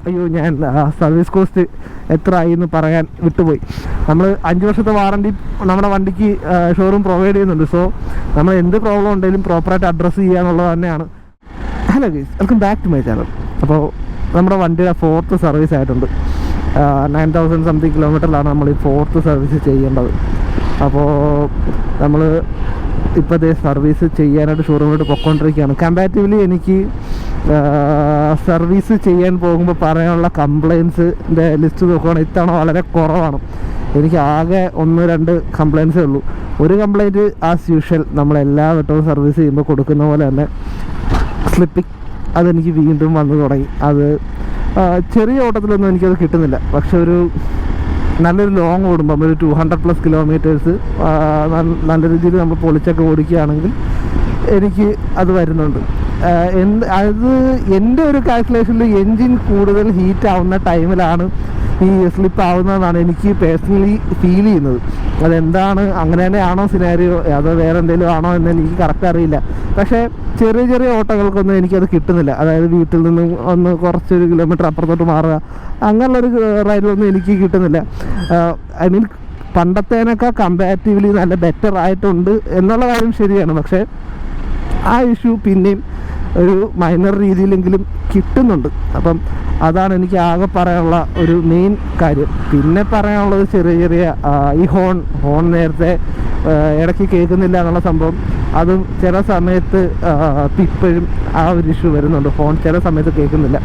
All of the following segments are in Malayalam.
അയ്യോ ഞാൻ സർവീസ് കോസ്റ്റ് എത്ര ആയി എന്ന് പറയാൻ വിട്ടുപോയി. നമ്മൾ 5 വർഷത്തെ വാറണ്ടി നമ്മുടെ വണ്ടിക്ക് ഷോറൂം പ്രൊവൈഡ് ചെയ്യുന്നുണ്ട്. സോ നമ്മൾ എന്ത് പ്രോബ്ലം ഉണ്ടെങ്കിലും പ്രോപ്പറായിട്ട് അഡ്രസ്സ് ചെയ്യുക എന്നുള്ളത് തന്നെയാണ്. Hello guys, welcome back to my channel. അപ്പോൾ നമ്മുടെ വണ്ടിയുടെ 4th സർവീസ് ആയിട്ടുണ്ട്. 9000 സംതിങ് കിലോമീറ്ററിലാണ് നമ്മൾ ഈ 4th സർവീസ് ചെയ്യേണ്ടത്. അപ്പോൾ നമ്മൾ ഇപ്പോഴത്തെ സർവീസ് ചെയ്യാനായിട്ട് ഷോറൂമിലോട്ട് പൊയ്ക്കൊണ്ടിരിക്കുകയാണ്. കമ്പാരിറ്റീവ്ലി എനിക്ക് സർവീസ് ചെയ്യാൻ പോകുമ്പോൾ പറയാനുള്ള കംപ്ലയിൻസിൻ്റെ ലിസ്റ്റ് നോക്കുകയാണെങ്കിൽ ഇത്തവണ വളരെ കുറവാണ്. എനിക്ക് ആകെ 1-2 കംപ്ലയിൻസേ ഉള്ളൂ. ഒരു കംപ്ലയിൻറ്റ് ആസ് യൂഷ്വൽ നമ്മളെല്ലാ വട്ടവും സർവീസ് ചെയ്യുമ്പോൾ കൊടുക്കുന്ന പോലെ തന്നെ സ്ലിപ്പിങ്, അതെനിക്ക് വീണ്ടും വന്നു തുടങ്ങി. അത് ചെറിയ ഓട്ടത്തിലൊന്നും എനിക്കത് കിട്ടുന്നില്ല. പക്ഷെ ഒരു നല്ലൊരു ലോങ് ഓടുമ്പം ഒരു 200+ കിലോമീറ്റേഴ്സ് നല്ല രീതിയിൽ നമ്മൾ പൊളിച്ചൊക്കെ ഓടിക്കുകയാണെങ്കിൽ എനിക്ക് അത് വരുന്നുണ്ട്. അത് എൻ്റെ ഒരു കാൽക്കുലേഷനിൽ എൻജിൻ കൂടുതൽ ഹീറ്റ് ആവുന്ന ടൈമിലാണ് ഈ സ്ലിപ്പ് ആവുന്നതെന്നാണ് എനിക്ക് പേഴ്സണലി ഫീൽ ചെയ്യുന്നത്. അതെന്താണ്, അങ്ങനെ തന്നെയാണോ സിനാരിയോ, അതോ വേറെ എന്തെങ്കിലും ആണോ എന്ന് എനിക്ക് കറക്റ്റ് അറിയില്ല. പക്ഷേ ചെറിയ ചെറിയ ഓട്ടങ്ങൾക്കൊന്നും എനിക്കത് കിട്ടുന്നില്ല. അതായത് വീട്ടിൽ നിന്നും ഒന്ന് കുറച്ചൊരു കിലോമീറ്റർ അപ്പുറത്തോട്ട് മാറുക, അങ്ങനെയുള്ളൊരു റൈഡിലൊന്നും എനിക്ക് കിട്ടുന്നില്ല. ഐ മീൻ പണ്ടത്തേനൊക്കെ കമ്പാരിറ്റീവ്ലി നല്ല ബെറ്റർ ആയിട്ടുണ്ട് എന്നുള്ള കാര്യം ശരിയാണ്. പക്ഷേ ആ ഇഷ്യൂ പിന്നെയും ഒരു മൈനർ രീതിയിലെങ്കിലും കിട്ടുന്നുണ്ട്. അപ്പം അതാണ് എനിക്ക് ആകെ പറയാനുള്ള ഒരു മെയിൻ കാര്യം. പിന്നെ പറയാനുള്ളത് ചെറിയ ചെറിയ ഈ ഹോൺ നേരത്തെ ഇടയ്ക്ക് കേൾക്കുന്നില്ല എന്നുള്ള സംഭവം, അതും ചില സമയത്ത് ഇപ്പോഴും ആ ഒരു ഇഷ്യൂ വരുന്നുണ്ട്. ഫോൺ ചില സമയത്ത് കേൾക്കുന്നില്ല.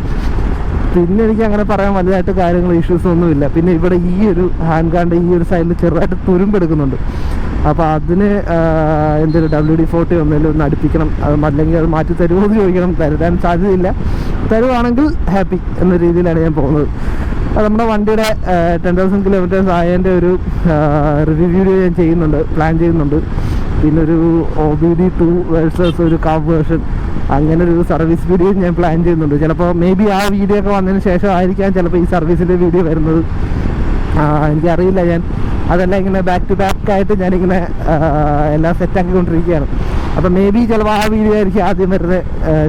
പിന്നെ എനിക്ക് അങ്ങനെ പറയാൻ വലുതായിട്ട് കാര്യങ്ങൾ ഇഷ്യൂസ് ഒന്നുമില്ല. പിന്നെ ഇവിടെ ഈ ഒരു ഹാൻഡ് ഗാർഡ് ഈ ഒരു സൈഡിൽ ചെറുതായിട്ട് തുരുമ്പെടുക്കുന്നുണ്ട്. അപ്പോൾ അതിന് എന്തെങ്കിലും WD-40 ഒന്നെങ്കിലും ഒന്ന് അടുപ്പിക്കണം. അല്ലെങ്കിൽ അത് മാറ്റി തരുമോ എന്ന് ചോദിക്കണം. തരാൻ സാധ്യതയില്ല. തരുവാണെങ്കിൽ ഹാപ്പി എന്ന രീതിയിലാണ് ഞാൻ പോകുന്നത്. അത് നമ്മുടെ വണ്ടിയുടെ 10,000 കിലോമീറ്റേഴ്സ് ആയതിൻ്റെ ഒരു റിവ്യൂ വീഡിയോ ഞാൻ പ്ലാൻ ചെയ്യുന്നുണ്ട്. പിന്നെ ഒരു OBD2 വേഴ്സസ് ഒരു കാബ് വേർഷൻ, അങ്ങനെ ഒരു സർവീസ് വീഡിയോ ഞാൻ പ്ലാൻ ചെയ്യുന്നുണ്ട്. ചിലപ്പോൾ മേ ബി ആ വീഡിയോ ഒക്കെ വന്നതിന് ശേഷം ആയിരിക്കാം ചിലപ്പോൾ ഈ സർവീസിൻ്റെ വീഡിയോ വരുന്നത്. എനിക്കറിയില്ല. ഞാൻ അതെല്ലാം ഇങ്ങനെ ബാക്ക് ടു ബാക്ക് ആയിട്ട് ഞാനിങ്ങനെ എല്ലാം സെറ്റാക്കിക്കൊണ്ടിരിക്കുകയാണ്. അപ്പം മേ ബി ചിലപ്പോൾ ആ വീഡിയോ ആയിരിക്കും ആദ്യം വരുന്നത്,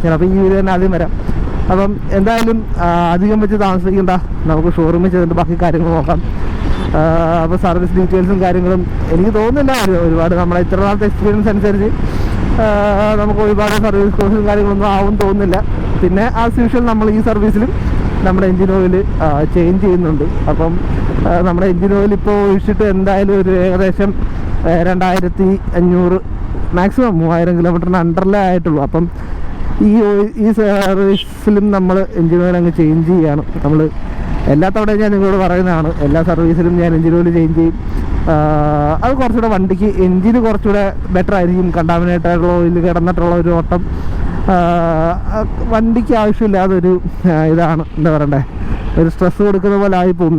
ചിലപ്പോൾ ഈ വീഡിയോ തന്നെ ആദ്യം വരാം. അപ്പം എന്തായാലും അധികം വെച്ച് താമസിക്കണ്ട, നമുക്ക് ഷോറൂമിൽ ചെയ്തിട്ട് ബാക്കി കാര്യങ്ങൾ നോക്കാം. അപ്പോൾ സർവീസ് ഡീറ്റെയിൽസും കാര്യങ്ങളും എനിക്ക് തോന്നുന്നില്ല ഒരുപാട് നമ്മളെ ഇത്ര നാളത്തെ എക്സ്പീരിയൻസ് അനുസരിച്ച് നമുക്ക് ഒരുപാട് സർവീസ് കോഴ്സും കാര്യങ്ങളൊന്നും ആവും തോന്നുന്നില്ല. പിന്നെ ആസ് യൂഷ്വൽ നമ്മൾ ഈ സർവീസിലും നമ്മുടെ എൻജിൻ ഓയിൽ ചേഞ്ച് ചെയ്യുന്നുണ്ട്. അപ്പം നമ്മുടെ എൻജിൻ ഓയിൽ ഇപ്പോൾ ഒഴിച്ചിട്ട് എന്തായാലും ഒരു ഏകദേശം 2500 മാക്സിമം 3000 കിലോമീറ്ററിന് അണ്ടറിലേ ആയിട്ടുള്ളൂ. അപ്പം ഈ സർവീസിലും നമ്മൾ എൻജിൻ ഓയിൽ അങ്ങ് ചേഞ്ച് ചെയ്യുകയാണ്. നമ്മൾ എല്ലാ തവണയും ഞാൻ നിങ്ങളോട് പറയുന്നതാണ്, എല്ലാ സർവീസിലും ഞാൻ എൻജിൻ ഓയിൽ ചേഞ്ച് ചെയ്യും. അത് കുറച്ചുകൂടെ വണ്ടിക്ക് എൻജിന് കുറച്ചുകൂടെ ബെറ്റർ ആയിരിക്കും. കണ്ടാമിനേറ്റ് ആയിട്ടുള്ള ഓയിൽ കിടന്നിട്ടുള്ള ഒരു ഓട്ടം വണ്ടിക്ക് ആവശ്യമില്ലാതൊരു ഇതാണ്, എന്താ പറയണ്ടേ, ഒരു സ്ട്രെസ് കൊടുക്കുന്ന പോലെ ആയിപ്പോവും.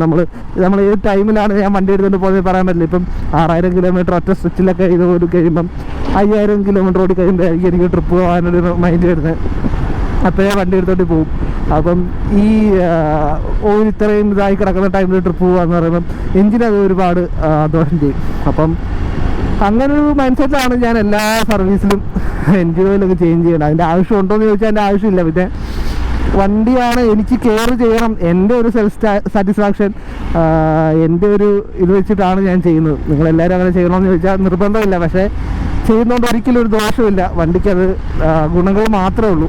നമ്മൾ ഏത് ടൈമിലാണ് ഞാൻ വണ്ടി എടുത്തുകൊണ്ട് പോകുന്നത് പറയാൻ പറ്റില്ല. ഇപ്പം 6000 കിലോമീറ്റർ ഒറ്റ സ്ട്രെച്ചിലൊക്കെ ഇത് ഓടി കഴിയുമ്പം 5000 കിലോമീറ്റർ ഓടി കഴിയുമ്പോഴായിരിക്കും എനിക്ക് ട്രിപ്പ് പോകാനൊരു മൈൻഡ് വരുന്നത്. അപ്പോഴേ വണ്ടി എടുത്തോട്ട് പോകും. അപ്പം ഈ ഓയിൽ ഇത്രയും ഇതായി കിടക്കുന്ന ടൈമിൽ ട്രിപ്പ് പോകാന്ന് പറയുമ്പം എഞ്ചിനത് ഒരുപാട് ദോഷം ചെയ്യും. അപ്പം അങ്ങനൊരു മൈൻഡ് സെറ്റാണ് ഞാൻ എല്ലാ സർവീസിലും എൻജിൻ ഓയിലൊക്കെ ചേഞ്ച് ചെയ്യണം. അതിൻ്റെ ആവശ്യമുണ്ടോ എന്ന് ചോദിച്ചാൽ അതിൻ്റെ ആവശ്യമില്ല. പിന്നെ വണ്ടിയാണ്, എനിക്ക് കെയർ ചെയ്യണം, എൻ്റെ ഒരു സെൽഫ് സാറ്റിസ്ഫാക്ഷൻ, എൻ്റെ ഒരു ഇത് വെച്ചിട്ടാണ് ഞാൻ ചെയ്യുന്നത്. നിങ്ങളെല്ലാവരും അങ്ങനെ ചെയ്യണമെന്ന് ചോദിച്ചാൽ നിർബന്ധമില്ല. പക്ഷേ ചെയ്യുന്നതുകൊണ്ട് ഒരിക്കലും ഒരു ദോഷമില്ല. വണ്ടിക്കത് ഗുണങ്ങൾ മാത്രമേ ഉള്ളൂ.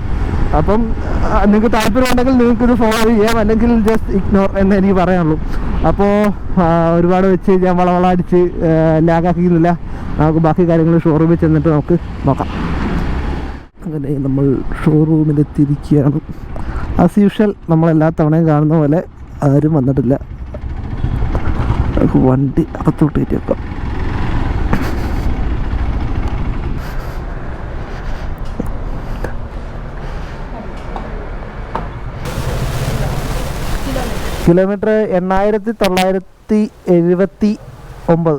അപ്പം നിങ്ങൾക്ക് താല്പര്യമുണ്ടെങ്കിൽ നിങ്ങൾക്കിത് ഫോളോ ചെയ്യാം, അല്ലെങ്കിൽ ജസ്റ്റ് ഇഗ്നോർ എന്ന് എനിക്ക് പറയാനുള്ളൂ. അപ്പോൾ ഒരുപാട് വെച്ച് ഞാൻ വളവളടിച്ച് ലാഗാക്കിക്കുന്നില്ല. നമുക്ക് ബാക്കി കാര്യങ്ങൾ ഷോറൂമിൽ ചെന്നിട്ട് നമുക്ക് നോക്കാം. അങ്ങനെ നമ്മൾ ഷോറൂമിലെത്തിയിരിക്കുകയാണ്. ആസ് യൂഷ്വൽ നമ്മളെല്ലാ തവണയും കാണുന്ന പോലെ ആരും വന്നിട്ടില്ല. നമുക്ക് വണ്ടി അകത്തോട്ട് കയറ്റി വെക്കാം. കിലോമീറ്റർ 8979.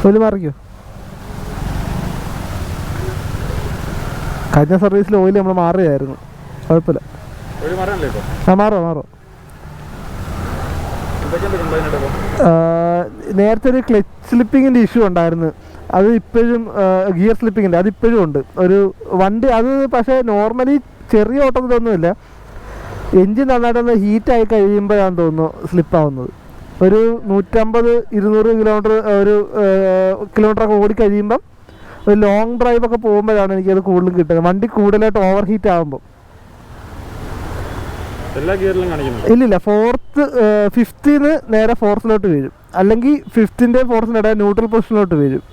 ഓയില് മാറിക്കോ. കഴിഞ്ഞ സർവീസിൽ ഓയിൽ നമ്മൾ മാറിയായിരുന്നു, കുഴപ്പമില്ല. മാറോ നേരത്തെ ഒരു ക്ലച്ച് സ്ലിപ്പിങ്ങിൻ്റെ ഇഷ്യൂ ഉണ്ടായിരുന്നു. അത് ഇപ്പോഴും ഗിയർ സ്ലിപ്പിങ്ങിൻ്റെ അതിപ്പോഴും ഉണ്ട്. ഒരു വണ്ടി അത് പക്ഷേ നോർമലി ചെറിയ ഓട്ടത്തിലൊന്നുമില്ല. എൻജിൻ നന്നായിട്ടൊന്ന് ഹീറ്റായി കഴിയുമ്പോഴാണ് തോന്നുന്നു സ്ലിപ്പാവുന്നത്. ഒരു 150-200 കിലോമീറ്റർ ഒരു കിലോമീറ്ററൊക്കെ ഓടിക്കഴിയുമ്പം ഒരു ലോങ് ഡ്രൈവൊക്കെ പോകുമ്പോഴാണ് എനിക്കത് കൂടുതലും കിട്ടുന്നത്. വണ്ടി കൂടുതലായിട്ട് ഓവർ ഹീറ്റ് ആകുമ്പോൾ. ഇല്ലില്ല, 5th നേരെ 4th വീഴും, അല്ലെങ്കിൽ 5th-ന്റെ 4th-ന്റെ ന്യൂട്രൽ പൊസിഷനിലോട്ട് വീഴും.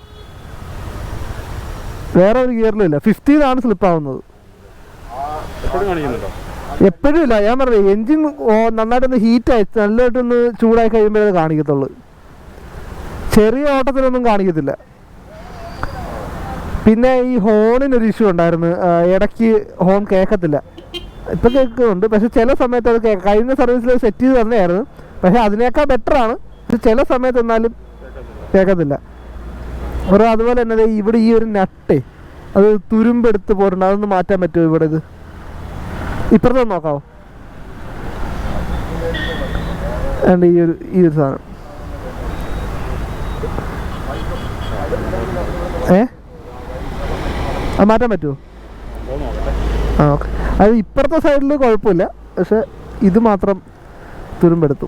വേറെ ഒരു ഗിയറിലും ഇല്ല. 5th സ്ലിപ്പാവുന്നത്. എപ്പോഴും ഇല്ല, ഞാൻ പറഞ്ഞത് എൻജിൻ നന്നായിട്ടൊന്ന് ഹീറ്റായി നല്ലതായിട്ടൊന്ന് ചൂടായി കഴിയുമ്പോഴേ കാണിക്കത്തുള്ളൂ. ചെറിയ ഓട്ടത്തിലൊന്നും കാണിക്കത്തില്ല. പിന്നെ ഈ ഹോണിനൊരു ഇഷ്യൂ ഉണ്ടായിരുന്നു. ഇടയ്ക്ക് ഹോൺ കേൾക്കത്തില്ല. ഇപ്പം കേൾക്കുന്നുണ്ട്, പക്ഷെ ചില സമയത്ത് അത് കഴിഞ്ഞ സർവീസിൽ സെറ്റ് ചെയ്ത് തന്നെയായിരുന്നു. പക്ഷെ അതിനേക്കാൾ ബെറ്ററാണ്. പക്ഷെ ചില സമയത്ത് എന്നാലും കേൾക്കത്തില്ല. അതുപോലെ തന്നെ ഇവിടെ ഈ ഒരു നട്ടേ അത് തുരുമ്പെടുത്ത് പോയിട്ടുണ്ട്. അതൊന്ന് മാറ്റാൻ പറ്റുമോ? ഇവിടെ ഇത് ഇപ്പുറത്ത് നോക്കാവോ? ഈ ഒരു സാധനം അത് മാറ്റാൻ പറ്റുമോ? ആ, ഓക്കെ. അത് ഇപ്പുറത്തെ സൈഡിൽ കുഴപ്പമില്ല, പക്ഷെ ഇത് മാത്രം തുരുമ്പെടുത്തു.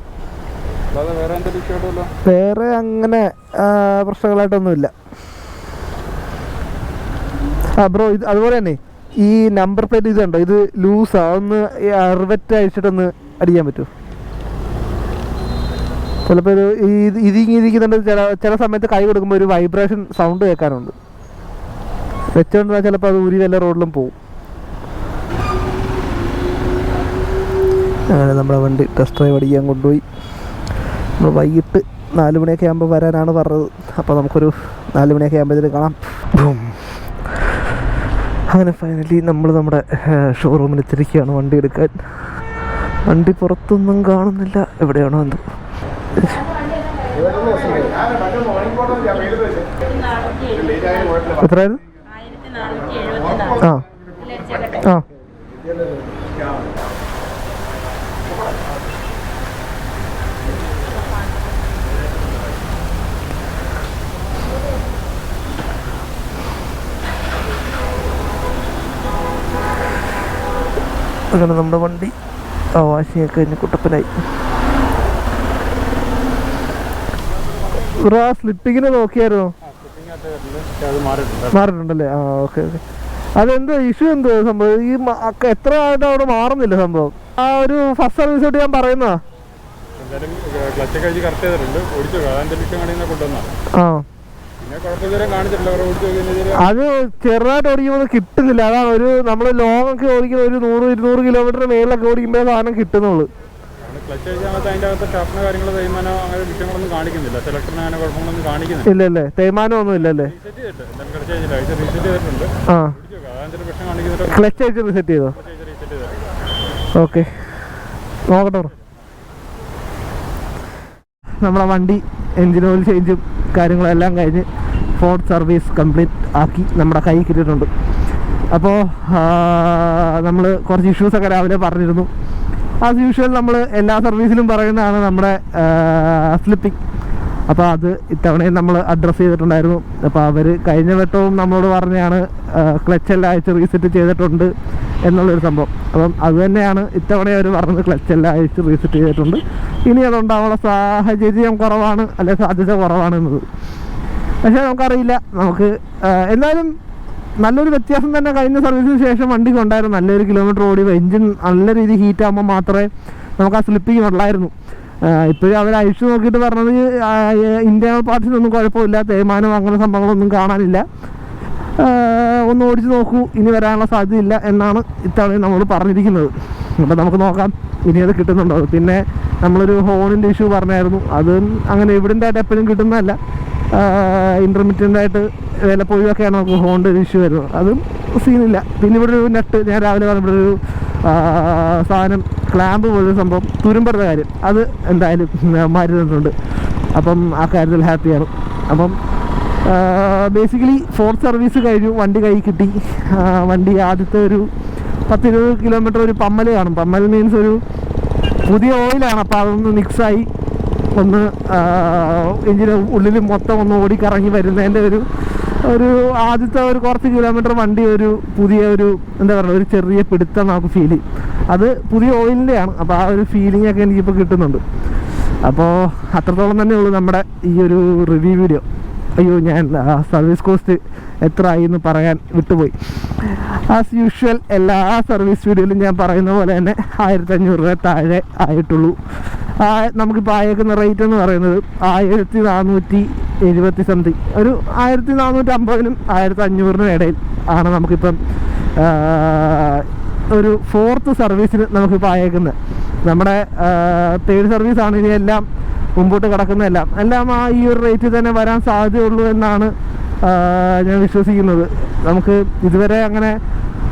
വേറെ അങ്ങനെ പ്രശ്നങ്ങളായിട്ടൊന്നുമില്ല. ബ്രോ, ഇത് അതുപോലെ തന്നെ ഈ നമ്പർ പ്ലേറ്റ് ഇത് കണ്ടോ, ഇത് ലൂസാ. ഒന്ന് റിവറ്റ് അഴിച്ചിട്ടൊന്ന് അടിക്കാൻ പറ്റുമോ? ചിലപ്പോൾ ഇത് ഇതിരിക്കുന്നുണ്ട്. ചില സമയത്ത് കൈ കൊടുക്കുമ്പോൾ ഒരു വൈബ്രേഷൻ സൗണ്ട് കേൾക്കാനുണ്ട്. വെച്ചോണ്ടാൽ ചിലപ്പോൾ അത് ഊരി വല്ല റോഡിലും പോവും. അങ്ങനെ നമ്മുടെ വണ്ടി ടെസ്റ്റ് ഡ്രൈവ് അടിക്കാൻ കൊണ്ടുപോയി. നമ്മൾ വൈകിട്ട് 4 മണിയൊക്കെ ആകുമ്പോൾ വരാനാണ് പറഞ്ഞത്. അപ്പോൾ നമുക്കൊരു 4 മണിയൊക്കെ ആകുമ്പോഴത്തേക്ക് കാണാം. അങ്ങനെ ഫൈനലി നമ്മൾ നമ്മുടെ ഷോറൂമിൽ എത്തിരിക്കുകയാണ് വണ്ടി എടുക്കാൻ. വണ്ടി പുറത്തൊന്നും കാണുന്നില്ല, എവിടെയാണോ എന്തോ. എത്രയായിരുന്നു? ആ ആ അങ്ങനെ നമ്മുടെ വണ്ടി വാശിയൊക്കെ കഴിഞ്ഞ് കുട്ടപ്പനായി. സ്ലിപ്പിങ്ങിന് നോക്കിയായിരുന്നോ? മാറിയിട്ടുണ്ടല്ലേ? ആ, ഓക്കെ ഓക്കെ. അതെന്തോ ഇഷ്യൂ എന്തോ സംഭവം? ഈ എത്ര ആയിട്ട് അവിടെ മാറുന്നില്ല സംഭവം? ആ ഒരു ഫസ്റ്റ് സർവീസ് ആയിട്ട് ഞാൻ പറയുന്നതാ. ആ, അത് ചെറുതായിട്ട് ഓടിക്കുമ്പോൾ കിട്ടുന്നില്ല. അതാണ് ഒരു നമ്മൾ ലോങ് ഒക്കെ ഓടിക്കുന്ന ഒരു 100-200 കിലോമീറ്റർ മേളിലൊക്കെ ഓടിക്കുമ്പോഴേ സാധനം കിട്ടുന്നുള്ളൂ. ഇല്ലല്ലേ? തേയ്മാനം ഒന്നും ഇല്ലല്ലേ? ആ, ക്ലച്ച് അടിച്ച് റീസെറ്റ് ചെയ്തോ? ഓക്കെ, നോക്കട്ടെ. നമ്മളെ വണ്ടി എൻജിൻ ഓയിൽ ചേഞ്ചും കാര്യങ്ങളെല്ലാം കഴിഞ്ഞ് 4th സർവീസ് കംപ്ലീറ്റ് ആക്കി നമ്മുടെ കൈ കിട്ടിയിട്ടുണ്ട്. അപ്പോൾ നമ്മൾ കുറച്ച് ഇഷ്യൂസൊക്കെ രാവിലെ പറഞ്ഞിരുന്നു. ആസ് യൂഷ്വൽ നമ്മൾ എല്ലാ സർവീസിലും പറയുന്നതാണ് നമ്മുടെ സ്ലിപ്പിംഗ്. അപ്പോൾ അത് ഇത്തവണയും നമ്മൾ അഡ്രസ്സ് ചെയ്തിട്ടുണ്ടായിരുന്നു. അപ്പോൾ അവർ കഴിഞ്ഞ വട്ടവും നമ്മളോട് പറഞ്ഞാണ് ക്ലച്ചെല്ലാം അയച്ച് റീസെറ്റ് ചെയ്തിട്ടുണ്ട് എന്നുള്ളൊരു സംഭവം. അപ്പം അത് തന്നെയാണ് ഇത്തവണ അവർ പറഞ്ഞത്, ക്ലച്ചെല്ലാം അയച്ച് റീസെറ്റ് ചെയ്തിട്ടുണ്ട്. ഇനി അതുണ്ടാവാനുള്ള സാഹചര്യം കുറവാണ്, അല്ലെ സാധ്യത കുറവാണ് എന്നത്. പക്ഷേ നമുക്കറിയില്ല. നമുക്ക് എന്നാലും നല്ലൊരു വ്യത്യാസം തന്നെ കഴിഞ്ഞ സർവീസിന് ശേഷം വണ്ടിക്ക് ഉണ്ടായിരുന്നു. നല്ലൊരു കിലോമീറ്റർ ഓടി എൻജിൻ നല്ല രീതിയിൽ ഹീറ്റ് ആകുമ്പോൾ മാത്രമേ നമുക്ക് ആ സ്ലിപ്പിങ് ഉള്ളായിരുന്നു. ഇപ്പോഴും അവർ അഴിച്ചു നോക്കിയിട്ട് പറഞ്ഞത് ഇൻറ്റേർണൽ പാർട്സിനൊന്നും കുഴപ്പമില്ല, തേയ്മാനം അങ്ങനെ സംഭവങ്ങളൊന്നും കാണാനില്ല, ഒന്ന് ഓടിച്ച് നോക്കൂ, ഇനി വരാനുള്ള സാധ്യതയില്ല എന്നാണ് ഇത്തവണ നമ്മൾ പറഞ്ഞിരിക്കുന്നത്. അപ്പോൾ നമുക്ക് നോക്കാം ഇനി അത് കിട്ടുന്നുണ്ടോ. പിന്നെ നമ്മളൊരു ഹോണിൻ്റെ ഇഷ്യൂ പറഞ്ഞായിരുന്നു. അതും അങ്ങനെ എവിഡൻ്റ് ആയിട്ട് എപ്പോഴും കിട്ടുന്നതല്ല, ഇൻ്റർമീഡിയൻ്റ് ആയിട്ട് വിലപ്പോഴൊക്കെയാണ് നമുക്ക് ഹോണിൻ്റെ ഒരു ഇഷ്യൂ വരുന്നത്. അതും സീനില്ല. പിന്നെ ഇവിടെ ഒരു നെട്ട് ഞാൻ രാവിലെ പറഞ്ഞ ഇവിടെ ഒരു സാധനം ക്ലാമ്പ് പോലൊരു സംഭവം തുരുമ്പെടുത്ത കാര്യം അത് എന്തായാലും മാറ്റി തന്നിട്ടുണ്ട്. അപ്പം ആ കാര്യത്തിൽ ഹാപ്പിയാണ്. അപ്പം ബേസിക്കലി 4th സർവീസ് കഴിഞ്ഞു, വണ്ടി കൈ കിട്ടി. വണ്ടി ആദ്യത്തെ ഒരു 10-20 കിലോമീറ്റർ ഒരു പമ്മൽ കാണും. പമ്മൽ മീൻസ് ഒരു പുതിയ ഓയിലാണ്. അപ്പോൾ അതൊന്ന് മിക്സായി ഒന്ന് എഞ്ചിന് ഉള്ളിൽ മൊത്തം ഒന്ന് ഓടിക്കറങ്ങി വരുന്നതിൻ്റെ ഒരു ആദ്യത്തെ ഒരു കുറച്ച് കിലോമീറ്റർ വണ്ടി ഒരു പുതിയ ഒരു എന്താ പറയുക ഒരു ചെറിയ പിടുത്തം നമുക്ക് ഫീൽ ചെയ്യും. അത് പുതിയ ഓയിലിൻ്റെയാണ്. അപ്പോൾ ആ ഒരു ഫീലിംഗ് ഒക്കെ എനിക്കിപ്പോൾ കിട്ടുന്നുണ്ട്. അപ്പോൾ അത്രത്തോളം തന്നെ ഉള്ളൂ നമ്മുടെ ഈ ഒരു റിവ്യൂ വീഡിയോ. അയ്യോ, ഞാൻ സർവീസ് കോസ്റ്റ് എത്ര ആയി എന്ന് പറയാൻ വിട്ടുപോയി. ആസ് യൂഷ്വൽ എല്ലാ സർവീസ് വീഡിയോയിലും ഞാൻ പറയുന്ന പോലെ തന്നെ 1500 രൂപ താഴെ ആയിട്ടുള്ളൂ. നമുക്കിപ്പോൾ ആയേക്കുന്ന റേറ്റ് എന്ന് പറയുന്നത് 1470 സംതിങ്, ഒരു 1450-നും 1500-നും ഇടയിൽ ആണ് നമുക്കിപ്പം ഒരു 4th സർവീസിന് നമുക്കിപ്പോൾ അയക്കുന്നത്. നമ്മുടെ 3rd സർവീസാണ് ഇനി എല്ലാം മുമ്പോട്ട് കിടക്കുന്നതെല്ലാം ഈ ഒരു റേറ്റിൽ തന്നെ വരാൻ സാധ്യതയുള്ളൂ എന്നാണ് ഞാൻ വിശ്വസിക്കുന്നത്. നമുക്ക് ഇതുവരെ അങ്ങനെ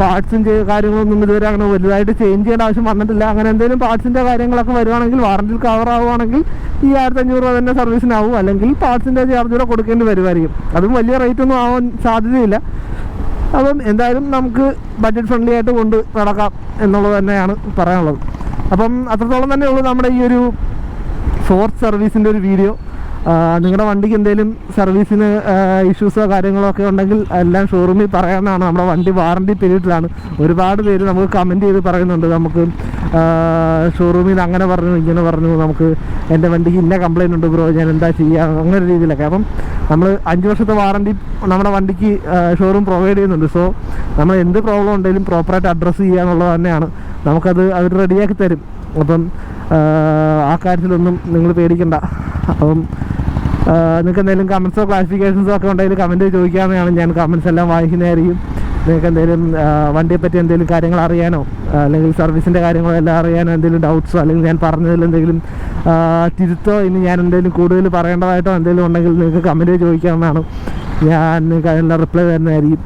പാർട്സും കാര്യങ്ങളൊന്നും ഇതുവരെ അങ്ങനെ വലുതായിട്ട് ചേഞ്ച് ചെയ്യേണ്ട ആവശ്യം വന്നിട്ടില്ല. അങ്ങനെ എന്തെങ്കിലും പാർട്സിൻ്റെ കാര്യങ്ങളൊക്കെ വരുവാണെങ്കിൽ, വാറണ്ടിയിൽ കവർ ആവുകയാണെങ്കിൽ ഈ 1500 രൂപ തന്നെ സർവീസിനാവും. അല്ലെങ്കിൽ പാർട്സിൻ്റെ ചാർജ് കൂടെ കൊടുക്കേണ്ടി വരുമായിരിക്കും. അതും വലിയ റേറ്റൊന്നും ആവാൻ സാധ്യതയില്ല. അപ്പം എന്തായാലും നമുക്ക് ബഡ്ജറ്റ് ഫ്രണ്ട്ലി ആയിട്ട് കൊണ്ട് നടക്കാം എന്നുള്ളത് തന്നെയാണ് പറയാനുള്ളത്. അപ്പം അത്രത്തോളം തന്നെ ഉള്ളൂ നമ്മുടെ ഈ ഒരു 4th സർവീസിൻ്റെ ഒരു വീഡിയോ. നിങ്ങളുടെ വണ്ടിക്ക് എന്തെങ്കിലും സർവീസിന് ഇഷ്യൂസോ കാര്യങ്ങളോ ഒക്കെ ഉണ്ടെങ്കിൽ എല്ലാം ഷോറൂമിൽ പറയാവുന്നതാണ്. നമ്മുടെ വണ്ടി വാറണ്ടി പീരീഡിലാണ്. ഒരുപാട് പേര് നമുക്ക് കമൻറ്റ് ചെയ്ത് പറയുന്നുണ്ട്, നമുക്ക് ഷോറൂമിൽ അങ്ങനെ പറഞ്ഞു ഇങ്ങനെ പറഞ്ഞു, നമുക്ക് എൻ്റെ വണ്ടിക്ക് ഇന്ന കംപ്ലയിൻ്റ് ഉണ്ട് ബ്രോ, ഞാൻ എന്താ ചെയ്യുക, അങ്ങനെ രീതിയിലൊക്കെ. അപ്പം നമ്മൾ 5 വർഷത്തെ വാറണ്ടി നമ്മുടെ വണ്ടിക്ക് ഷോറൂം പ്രൊവൈഡ് ചെയ്യുന്നുണ്ട്. സോ നമ്മൾ എന്ത് പ്രോബ്ലം ഉണ്ടെങ്കിലും പ്രോപ്പറായിട്ട് അഡ്രസ്സ് ചെയ്യുക എന്നുള്ളത് തന്നെയാണ്. നമുക്കത് അവർ റെഡിയാക്കി തരും. അപ്പം ആ കാര്യത്തിലൊന്നും നിങ്ങൾ പേടിക്കണ്ട. അപ്പം നിങ്ങൾക്ക് എന്തെങ്കിലും കമൻസോ ക്ലാരിഫിക്കേഷൻസോ ഒക്കെ ഉണ്ടെങ്കിൽ കമൻറ്റ് ചോദിക്കാമെന്നാണ്. ഞാൻ കമൻസ് എല്ലാം വായിക്കുന്നതായിരിക്കും. നിങ്ങൾക്ക് എന്തെങ്കിലും വണ്ടിയെപ്പറ്റി എന്തെങ്കിലും കാര്യങ്ങൾ അറിയാനോ അല്ലെങ്കിൽ സർവീസിൻ്റെ കാര്യങ്ങളോ എല്ലാം അറിയാനോ എന്തെങ്കിലും ഡൗട്ട്സോ അല്ലെങ്കിൽ ഞാൻ പറഞ്ഞതിൽ എന്തെങ്കിലും തിരുത്തോ ഇനി ഞാൻ എന്തെങ്കിലും കൂടുതൽ പറയേണ്ടതായിട്ടോ എന്തെങ്കിലും ഉണ്ടെങ്കിൽ നിങ്ങൾക്ക് കമൻറ്റ് ചോദിക്കാമെന്നാണ്. ഞാൻ നിങ്ങൾക്ക് അതിനുള്ള റിപ്ലൈ തരുന്നതായിരിക്കും.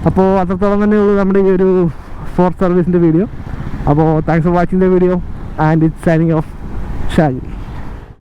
അപ്പോൾ അത്രത്തോളം തന്നെയുള്ളൂ നമ്മുടെ ഈ ഒരു 4th സർവീസിൻ്റെ വീഡിയോ. അപ്പോൾ thanks for watching the video and it's signing off Shaji.